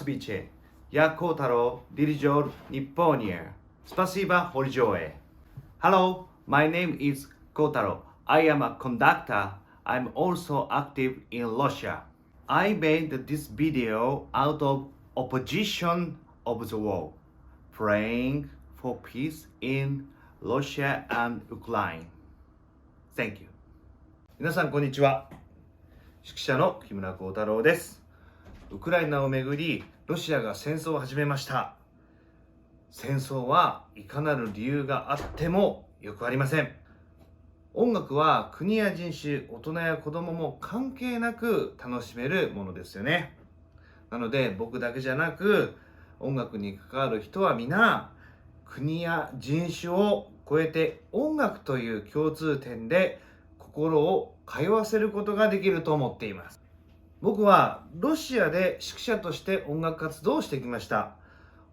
Здравствуйте, я Kotaro, дирижер Япония. Спасибо, большое. Hello, my name is Kotaro. I am a conductor. I'm also active in Russia. I made this video out of opposition of the war, praying for peace in Russia and Ukraine. Thank you. 皆さんこんにちは。指揮者の木村光太郎です。ウクライナをめぐりロシアが戦争を始めました。戦争はいかなる理由があってもよくありません。音楽は国や人種、大人や子供も関係なく楽しめるものですよね。なので僕だけじゃなく音楽に関わる人は皆国や人種を超えて音楽という共通点で心を通わせることができると思っています。僕はロシアで指揮者として音楽活動をしてきました。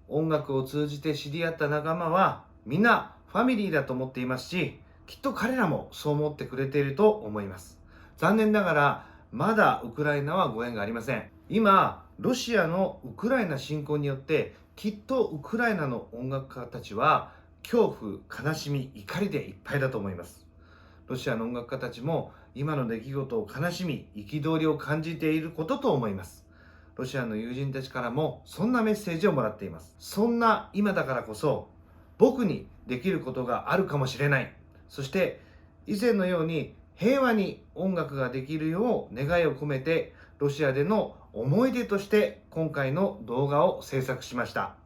音楽を通じて知り合った仲間はみんなファミリーだと思っていますし、きっと彼らもそう思ってくれていると思います。残念ながらまだウクライナはご縁がありません。今ロシアのウクライナ侵攻によってきっとウクライナの音楽家たちは恐怖、悲しみ、怒りでいっぱいだと思います。ロシアの音楽家たちも今の出来事を悲しみ、憤りを感じていることと思います。ロシアの友人たちからもそんなメッセージをもらっています。そんな今だからこそ僕にできることがあるかもしれない。そして以前のように平和に音楽ができるよう願いを込めてロシアでの思い出として今回の動画を制作しました。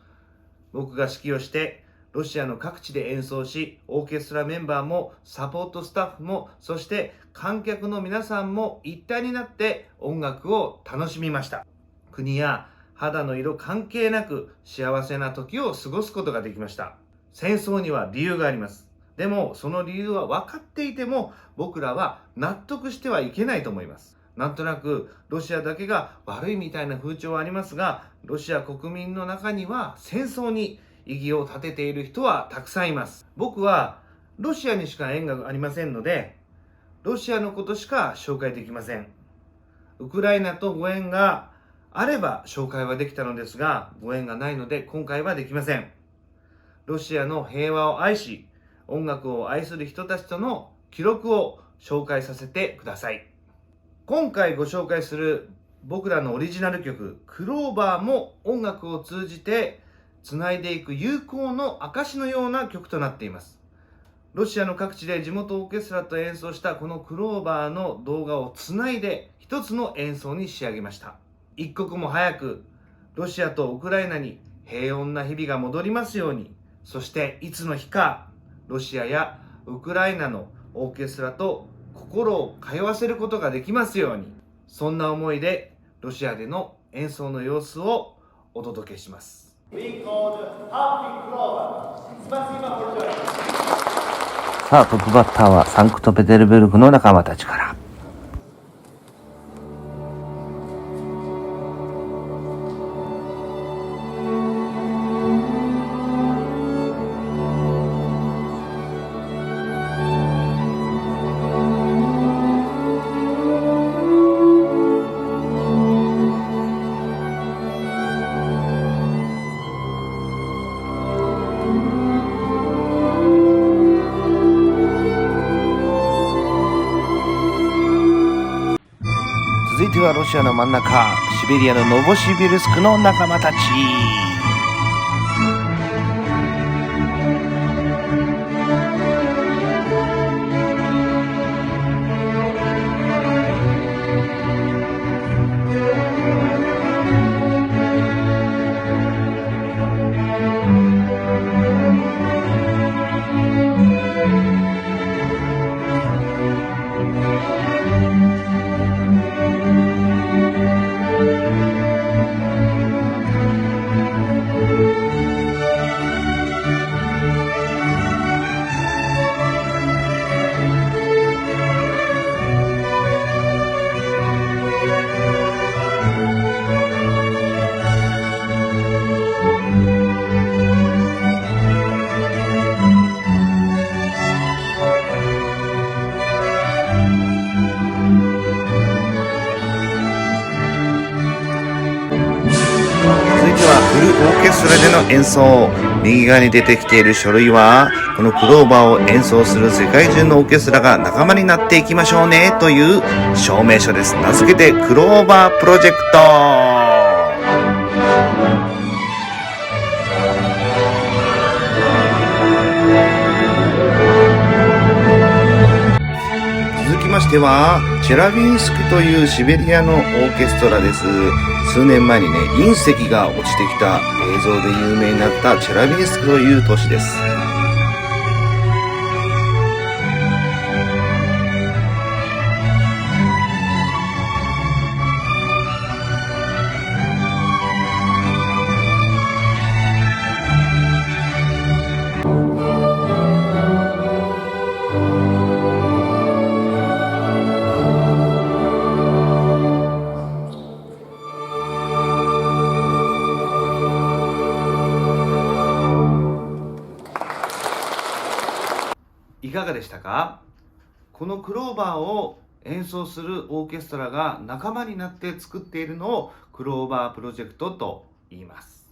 僕が指揮をしてロシアの各地で演奏し、オーケストラメンバーもサポートスタッフもそして観客の皆さんも一体になって音楽を楽しみました。国や肌の色関係なく幸せな時を過ごすことができました。戦争には理由があります。でもその理由は分かっていても僕らは納得してはいけないと思います。なんとなくロシアだけが悪いみたいな風潮はありますが、ロシア国民の中には戦争に意義を立てている人はたくさんいます。僕はロシアにしか縁がありませんので、ロシアのことしか紹介できません。ウクライナとご縁があれば紹介はできたのですが、ご縁がないので今回はできません。ロシアの平和を愛し、音楽を愛する人たちとの記録を紹介させてください。今回ご紹介する僕らのオリジナル曲、クローバーも音楽を通じてつないでいく友好の証のような曲となっています。ロシアの各地で地元オーケストラと演奏したこのクローバーの動画をつないで一つの演奏に仕上げました。一刻も早くロシアとウクライナに平穏な日々が戻りますように、そしていつの日かロシアやウクライナのオーケストラと心を通わせることができますように、そんな思いでロシアでの演奏の様子をお届けします。さあ、トップバッターはサンクトペテルブルクの仲間たちから。続いてはロシアの真ん中、シベリアのノボシビルスクの仲間たち。ーケストラでの演奏。右側に出てきている書類は、このクローバーを演奏する世界中のオーケストラが仲間になっていきましょうねという証明書です。名付けてクローバープロジェクト。続きましてはチェラビンスクというシベリアのオーケストラです。数年前にね、隕石が落ちてきた映像で有名になったチェラビンスクという都市です。いかがでしたか？このクローバーを演奏するオーケストラが仲間になって作っているのをクローバープロジェクトと言います。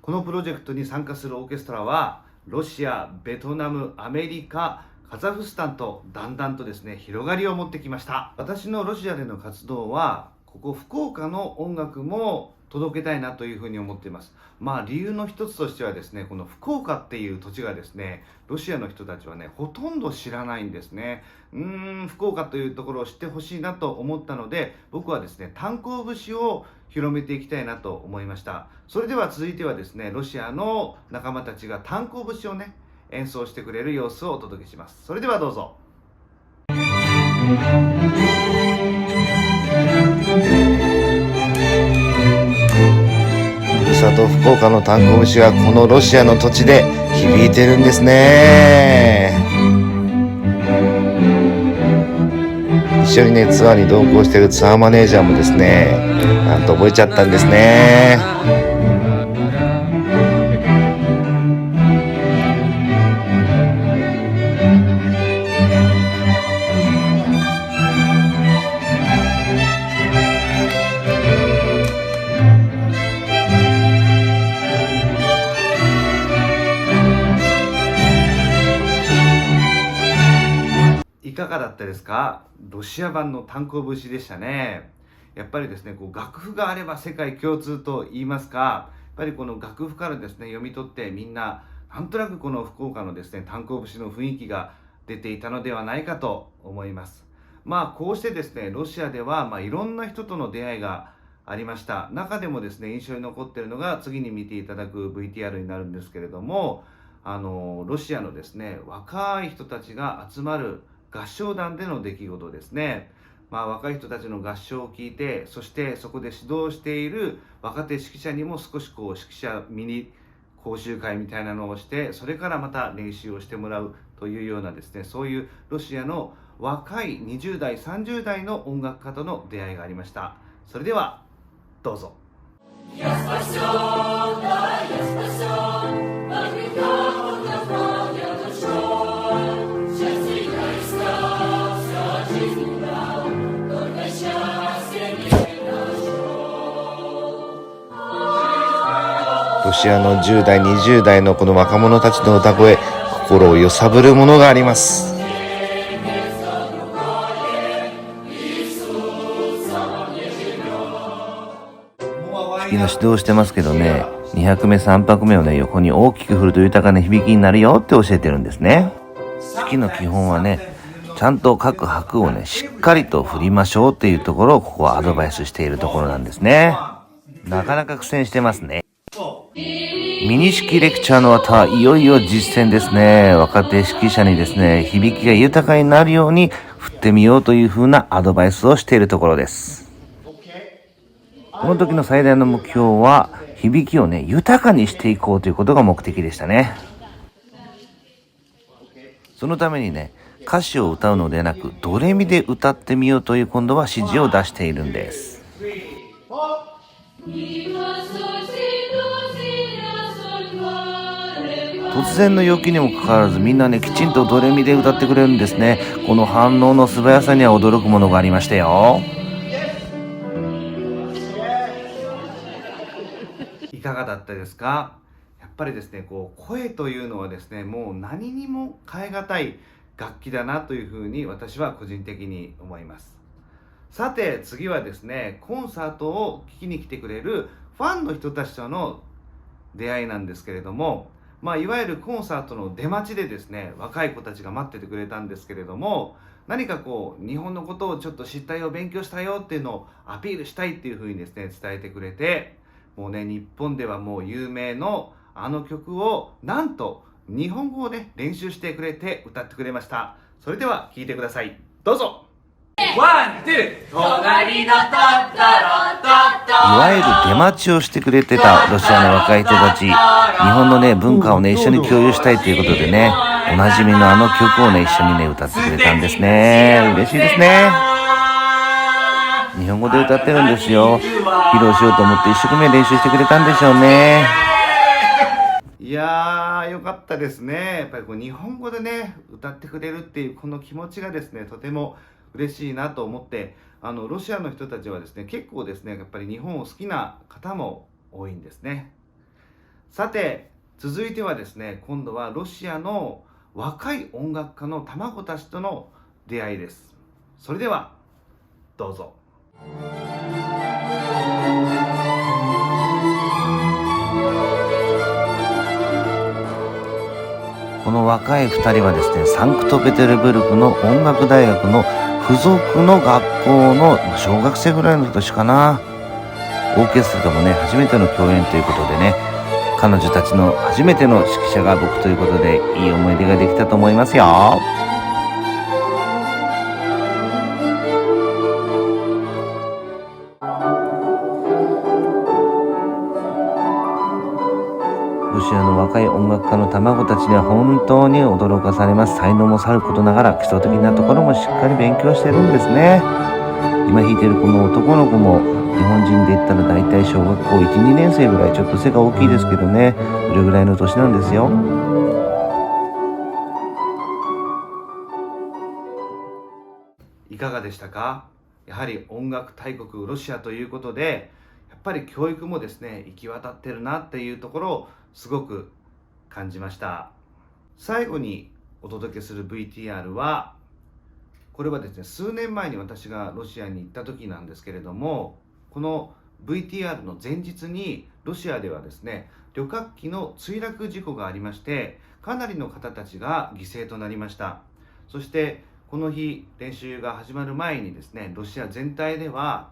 このプロジェクトに参加するオーケストラはロシア、ベトナム、アメリカ、カザフスタンとだんだんとですね、広がりを持ってきました。私のロシアでの活動はここ福岡の音楽も届けたいなというふうに思っています。理由の一つとしてはですね、この福岡っていう土地がですね、ロシアの人たちはね、ほとんど知らないんですね。福岡というところを知ってほしいなと思ったので、僕はですね、炭鉱節を広めていきたいなと思いました。それでは続いてはですね、ロシアの仲間たちが炭鉱節をね、演奏してくれる様子をお届けします。それではどうぞ。ふるさと福岡の炭鉱節がこのロシアの土地で響いてるんですね。一緒にね、ツアーに同行しているツアーマネージャーもですね、なんと覚えちゃったんですね。いかがだったですか？ロシア版の炭鉱節でしたね。やっぱりですね、楽譜があれば世界共通と言いますか、やっぱりこの楽譜からですね、読み取ってみんななんとなくこの福岡のですね、炭鉱節の雰囲気が出ていたのではないかと思います。こうしてですね、ロシアではいろんな人との出会いがありました。中でもですね、印象に残っているのが次に見ていただく VTR になるんですけれども、ロシアのですね、若い人たちが集まる合唱団での出来事ですね。若い人たちの合唱を聞いて、そしてそこで指導している若手指揮者にも少し指揮者ミニ講習会みたいなのをして、それからまた練習をしてもらうというようなですね、そういうロシアの若い20代30代の音楽家との出会いがありました。それではどうぞ。ロシアの10代20代のこの若者たちの歌声、心を揺さぶるものがあります。指揮の指導をしてますけどね、2拍目3拍目をね、横に大きく振ると豊かな響きになるよって教えてるんですね。指揮の基本はね、ちゃんと各拍をね、しっかりと振りましょうっていうところをここはアドバイスしているところなんですね。なかなか苦戦してますね。ミニ式レクチャーの後はいよいよ実践ですね。若手指揮者にですね、響きが豊かになるように振ってみようという風なアドバイスをしているところです。この時の最大の目標は響きをね、豊かにしていこうということが目的でしたね。そのためにね、歌詞を歌うのではなくドレミで歌ってみようという今度は指示を出しているんです。突然の要求にもかかわらずみんなね、きちんとドレミで歌ってくれるんですね。この反応の素早さには驚くものがありましたよ。いかかがだったですか？やっぱりですね、声というのはですね、もう何にも代え難い楽器だなというふうに私は個人的に思います。さて次はですね、コンサートを聴きに来てくれるファンの人たちとの出会いなんですけれども、いわゆるコンサートの出待ちでですね、若い子たちが待っててくれたんですけれども、何か日本のことをちょっと知ったよ、勉強したよっていうのをアピールしたいっていうふうにですね、伝えてくれて、もうね、日本ではもう有名のあの曲をなんと日本語をね、練習してくれて歌ってくれました。それでは聴いてください。どうぞ。ワン、ツー、隣のトトロトトいわゆる出待ちをしてくれてたロシアの若い人たち、日本のね、文化をね、一緒に共有したいということでね、おなじみのあの曲をね、一緒にね、歌ってくれたんですね。嬉しいですね。日本語で歌ってるんですよ。披露しようと思って一生懸命練習してくれたんでしょうね。いやー、よかったですね。やっぱり日本語でね、歌ってくれるっていうこの気持ちがですね、とても嬉しいなと思って、ロシアの人たちはですね、結構ですね、やっぱり日本を好きな方も多いんですね。さて、続いてはですね、今度はロシアの若い音楽家の卵たちとの出会いです。それでは、どうぞ。この若い2人はですね、サンクトペテルブルクの音楽大学の付属の学校の小学生ぐらいの年かな。オーケストラもね、初めての共演ということでね、彼女たちの初めての指揮者が僕ということで、いい思い出ができたと思いますよ。ロシアの若い音楽家の卵たちには本当に驚かされます。才能もさることながら基礎的なところもしっかり勉強してるんですね。今弾いてるこの男の子も日本人で言ったら大体小学校 1,2 年生ぐらい、ちょっと背が大きいですけどね、それぐらいの年なんですよ。いかがでしたか？やはり音楽大国ロシアということで、やっぱり教育もですね、行き渡ってるなっていうところをすごく感じました。最後にお届けする VTR は、これはですね、数年前に私がロシアに行った時なんですけれども、この VTR の前日にロシアではですね、旅客機の墜落事故がありまして、かなりの方たちが犠牲となりました。そしてこの日、練習が始まる前にですね、ロシア全体では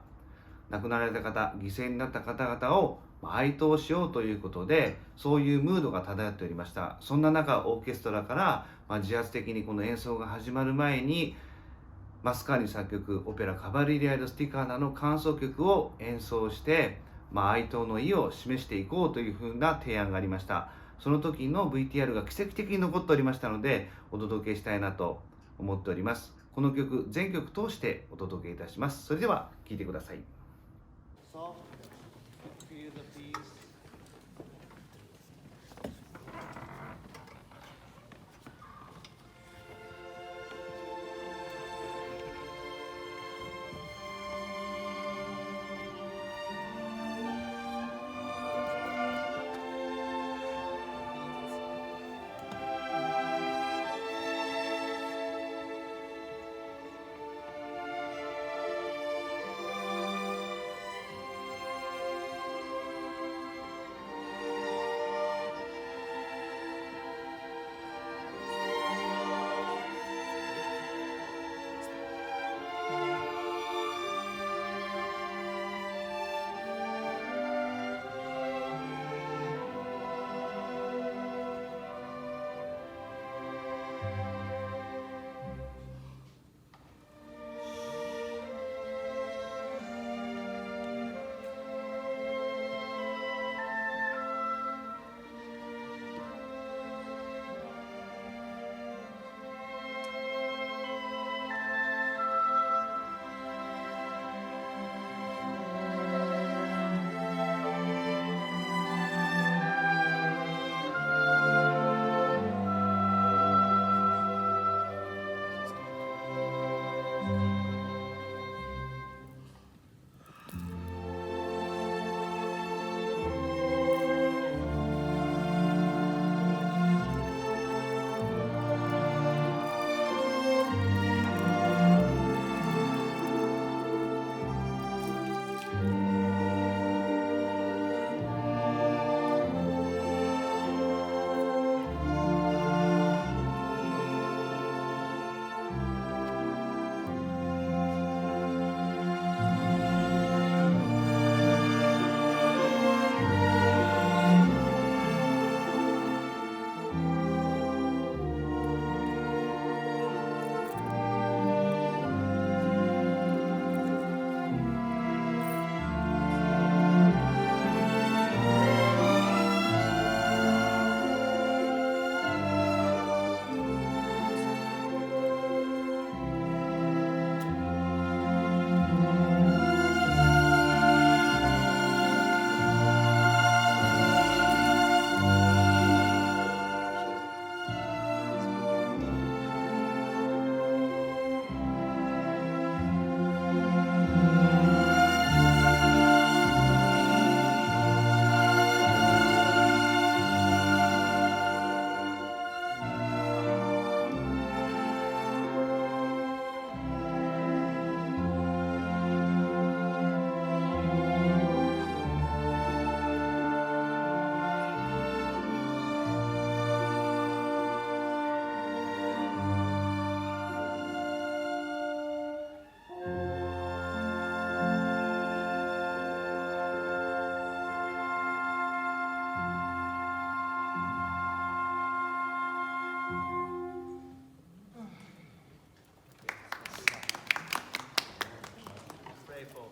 亡くなられた方、犠牲になった方々を哀悼しようということで、そういうムードが漂っておりました。そんな中、オーケストラから自発的にこの演奏が始まる前に、マスカーニ作曲オペラカバリリア・ド・スティカーナの間奏曲を演奏して、哀悼の意を示していこうというふうな提案がありました。その時の VTR が奇跡的に残っておりましたので、お届けしたいなと思っております。この曲、全曲通してお届けいたします。それでは聴いてください。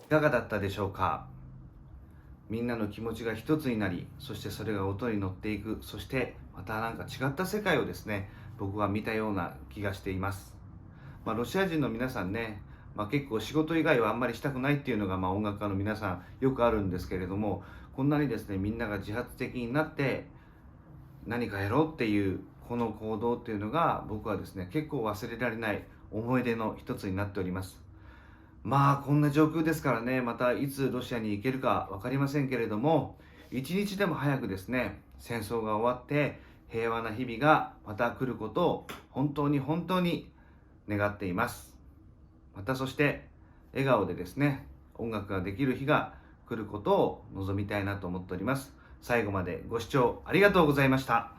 かがだったでしょうか。みんなの気持ちが一つになり、そしてそれが音に乗っていく、そしてまたなんか違った世界をですね、僕は見たような気がしています。ロシア人の皆さんね、結構仕事以外はあんまりしたくないっていうのが、音楽家の皆さんよくあるんですけれども、こんなにですね、みんなが自発的になって何かやろうっていうこの行動っていうのが、僕はですね、結構忘れられない思い出の一つになっております。こんな状況ですからね、またいつロシアに行けるか分かりませんけれども、一日でも早くですね、戦争が終わって平和な日々がまた来ることを本当に本当に願っています。またそして笑顔でですね、音楽ができる日が来ることを望みたいなと思っております。最後までご視聴ありがとうございました。